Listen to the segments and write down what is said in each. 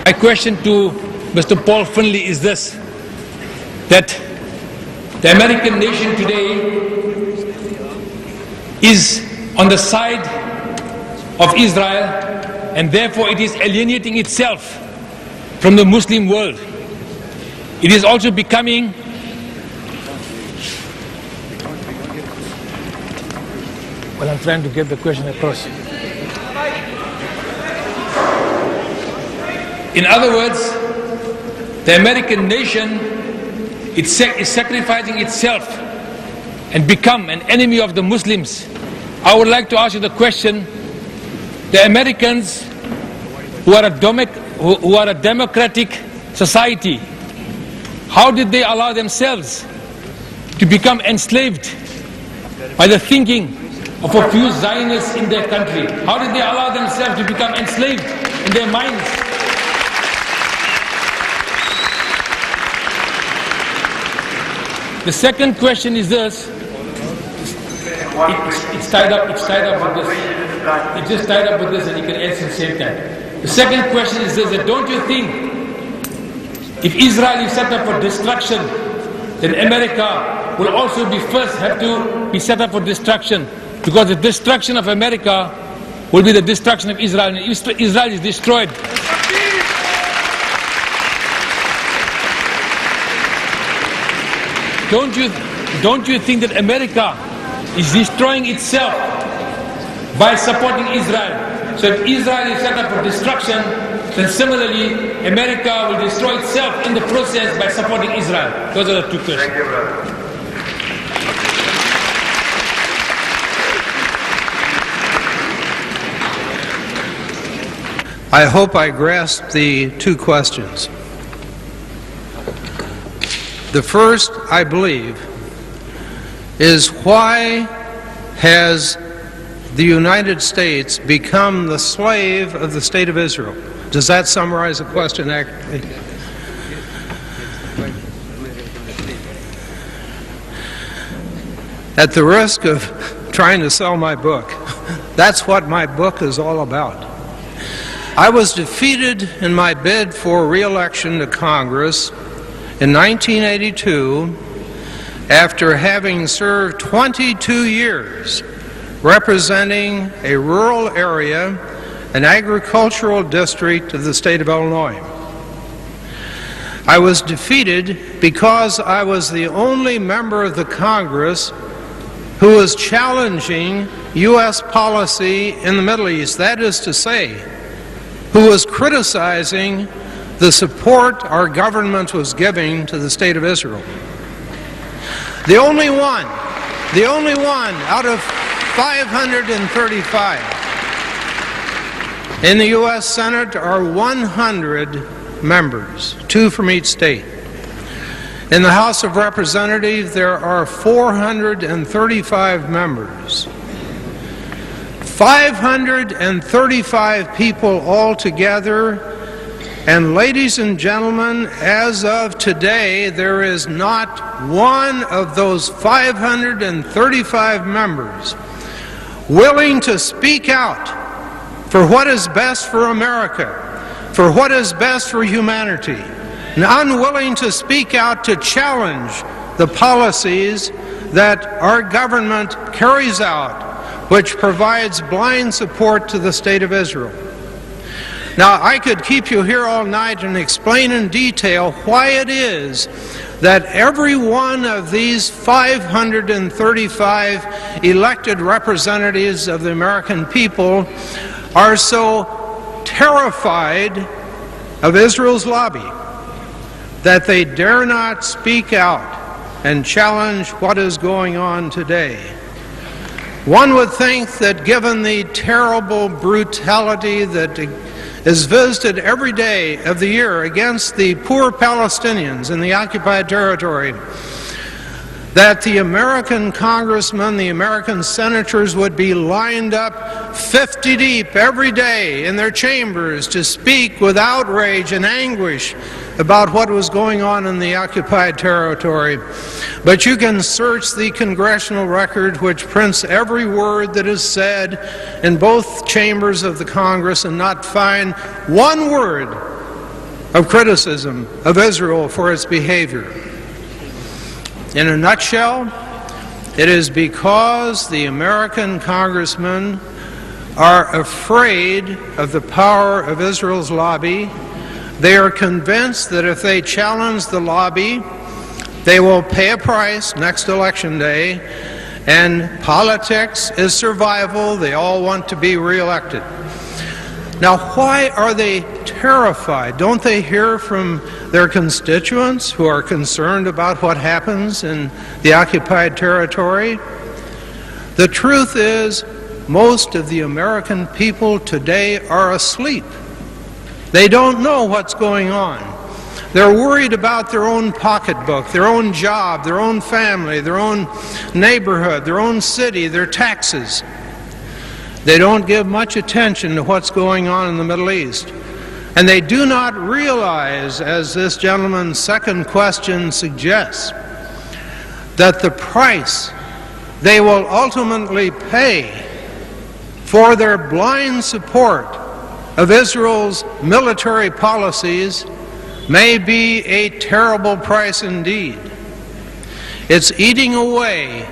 My question to Mr. Paul Findley is this, that the American nation today is on the side of Israel, and therefore it is alienating itself from the Muslim world. It is also becoming I'm trying to get the question across. In other words, the American nation is sacrificing itself and become an enemy of the Muslims. I would like to ask you the question, the Americans who are a democratic society, how did they allow themselves to become enslaved by the thinking of a few Zionists in their country? How did they allow themselves to become enslaved in their minds? The second question is this. It's tied up with this. It's just tied up with this, and you can answer at the same time. The second question is this, that don't you think if Israel is set up for destruction, then America will also have to be set up for destruction? Because the destruction of America will be the destruction of Israel, and Israel is destroyed. Don't you think that America is destroying itself by supporting Israel? So if Israel is set up for destruction, then similarly America will destroy itself in the process by supporting Israel. Those are the two questions. Thank you, brother. I hope I grasped the two questions. The first, I believe, is why has the United States become the slave of the State of Israel? Does that summarize the question accurately? At the risk of trying to sell my book, that's what my book is all about. I was defeated in my bid for re-election to Congress in 1982 after having served 22 years representing a rural area, an agricultural district of the state of Illinois. I was defeated because I was the only member of the Congress who was challenging U.S. policy in the Middle East, that is to say, who was criticizing the support our government was giving to the State of Israel. The only one out of 535. In the U.S. Senate are 100 members, 2 from each state. In the House of Representatives, there are 435 members. 535 people altogether. And ladies and gentlemen, as of today, there is not one of those 535 members willing to speak out for what is best for America, for what is best for humanity, and unwilling to speak out to challenge the policies that our government carries out, which provides blind support to the State of Israel. Now, I could keep you here all night and explain in detail why it is that every one of these 535 elected representatives of the American people are so terrified of Israel's lobby that they dare not speak out and challenge what is going on today. One would think that given the terrible brutality that is visited every day of the year against the poor Palestinians in the occupied territory, that the American congressmen, the American senators would be lined up 50 deep every day in their chambers to speak with outrage and anguish about what was going on in the occupied territory. But you can search the congressional record, which prints every word that is said in both chambers of the Congress, and not find one word of criticism of Israel for its behavior. In a nutshell, it is because the American congressmen are afraid of the power of Israel's lobby. They are convinced that if they challenge the lobby, they will pay a price next election day, and politics is survival. They all want to be reelected. Now, why are they terrified? Don't they hear from their constituents who are concerned about what happens in the occupied territory? The truth is, most of the American people today are asleep. They don't know what's going on. They're worried about their own pocketbook, their own job, their own family, their own neighborhood, their own city, their taxes. They don't give much attention to what's going on in the Middle East. And they do not realize, as this gentleman's second question suggests, that the price they will ultimately pay for their blind support of Israel's military policies may be a terrible price indeed. It's eating away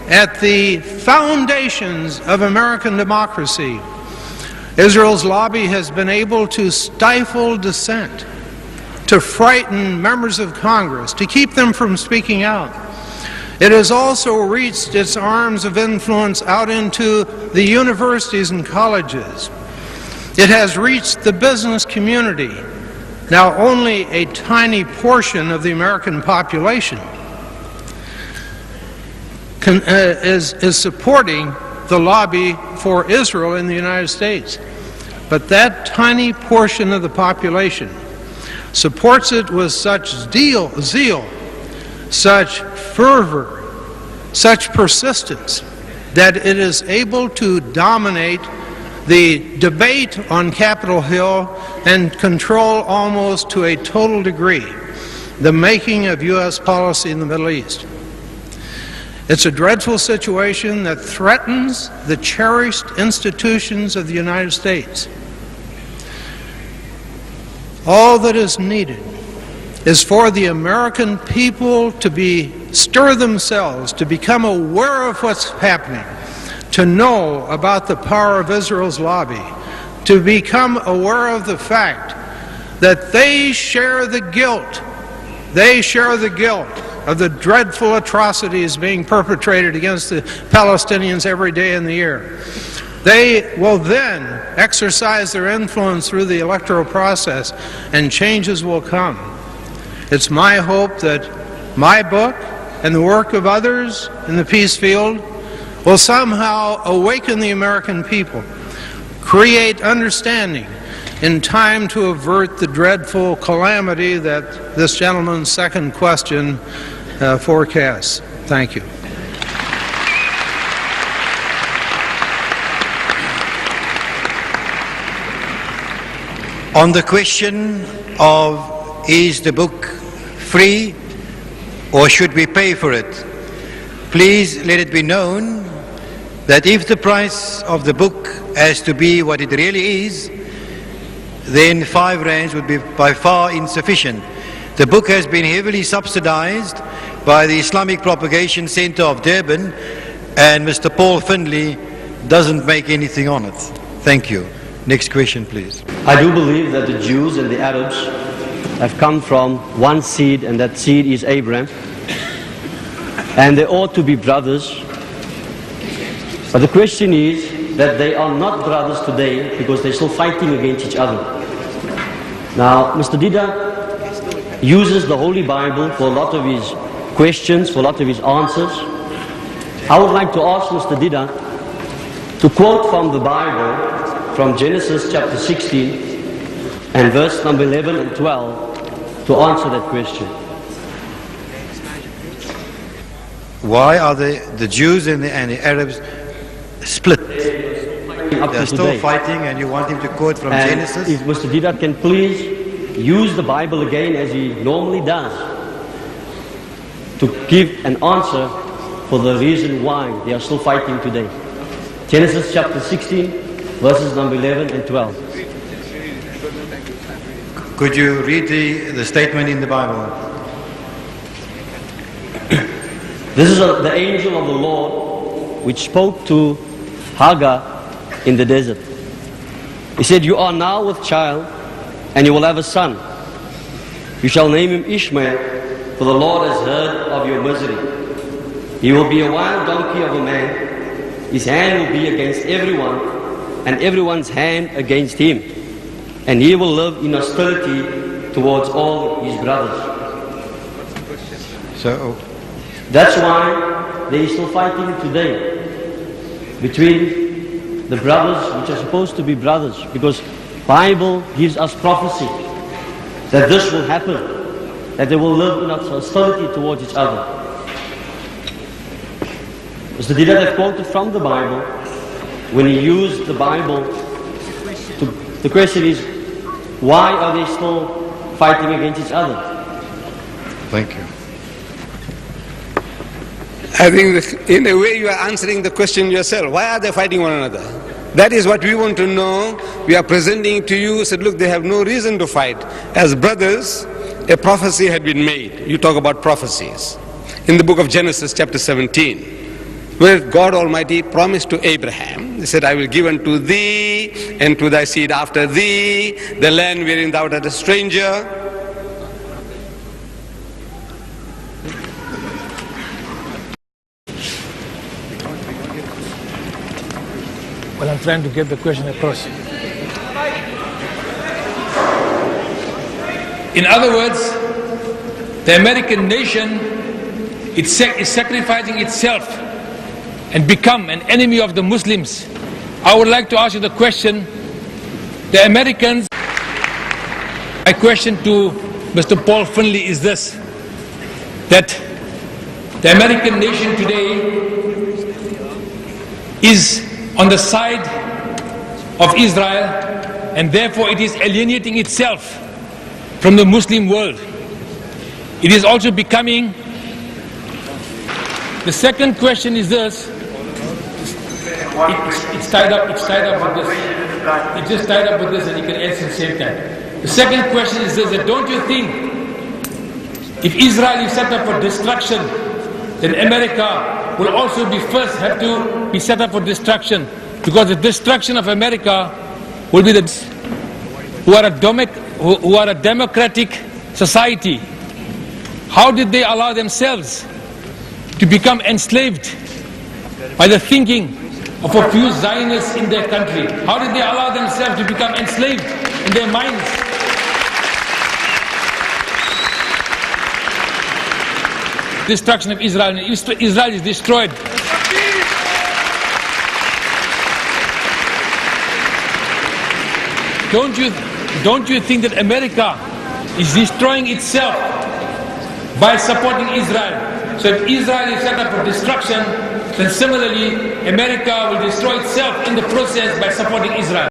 at the foundations of American democracy. Israel's lobby has been able to stifle dissent, to frighten members of Congress, to keep them from speaking out. It has also reached its arms of influence out into the universities and colleges. It has reached the business community, now only a tiny portion of the American population is supporting the lobby for Israel in the United States. But that tiny portion of the population supports it with such zeal, such fervor, such persistence, that it is able to dominate the debate on Capitol Hill and control almost to a total degree the making of U.S. policy in the Middle East. It's a dreadful situation that threatens the cherished institutions of the United States. All that is needed is for the American people to stir themselves, to become aware of what's happening, to know about the power of Israel's lobby, to become aware of the fact that they share the guilt. They share the guilt of the dreadful atrocities being perpetrated against the Palestinians every day in the year. They will then exercise their influence through the electoral process, and changes will come. It's my hope that my book and the work of others in the peace field will somehow awaken the American people, create understanding in time to avert the dreadful calamity that this gentleman's second question forecasts. Thank you. On the question of is the book free or should we pay for it, please let it be known that if the price of the book has to be what it really is, then 5 rands would be by far insufficient. The book has been heavily subsidized by the Islamic Propagation Center of Durban, and Mr. Paul Findley doesn't make anything on it. Thank you. Next question, please. I do believe that the Jews and the Arabs have come from one seed, and that seed is Abraham. And they ought to be brothers. But the question is that they are not brothers today because they're still fighting against each other. Now, Mr. Deedat uses the Holy Bible for a lot of his questions, for a lot of his answers. I would like to ask Mr. Deedat to quote from the Bible, from Genesis chapter 16 and verse number 11 and 12 to answer that question. Why are the Jews and the Arabs split? They're still fighting, and you want him to quote from Genesis? If Mr. Deedat can please use the Bible again as he normally does to give an answer for the reason why they are still fighting today. Genesis chapter 16, verses number 11 and 12. Could you read the statement in the Bible? This is the angel of the Lord which spoke to Hagar in the desert. He said, "You are now with child, and you will have a son. You shall name him Ishmael, for the Lord has heard of your misery. He will be a wild donkey of a man. His hand will be against everyone, and everyone's hand against him. And he will live in hostility towards all his brothers." So, That's why there is still fighting today between the brothers, which are supposed to be brothers, because Bible gives us prophecy that this will happen, that they will live in hostility towards each other. Mr. Deedat quoted from the Bible when he used the Bible. The question is, why are they still fighting against each other? thank you. I think in a way you are answering the question yourself. Why are they fighting one another? That is what we want to know. We are presenting it to you. Said, look, they have no reason to fight. As brothers, a prophecy had been made. You talk about prophecies. In the book of Genesis chapter 17, where God Almighty promised to Abraham, He said, "I will give unto thee and to thy seed after thee the land wherein thou art a stranger." Well, I'm trying to get the question across. In other words, the American nation is sacrificing itself and become an enemy of the Muslims. I would like to ask you the question, the Americans, my question to Mr. Paul Findley is this, that the American nation today is on the side of Israel, and therefore it is alienating itself from the Muslim world. It is also becoming. The second question is this. It's tied up with this. It's just tied up with this, and you can answer at the same time. The second question is this, that don't you think if Israel is set up for destruction, then America will also be first have to be set up for destruction, because the destruction of America will be the who are a democratic society. How did they allow themselves to become enslaved by the thinking of a few Zionists in their country? How did they allow themselves to become enslaved in their minds? Destruction of Israel. Israel is destroyed. Don't you think that America is destroying itself by supporting Israel? So if Israel is set up for destruction, then similarly America will destroy itself in the process by supporting Israel.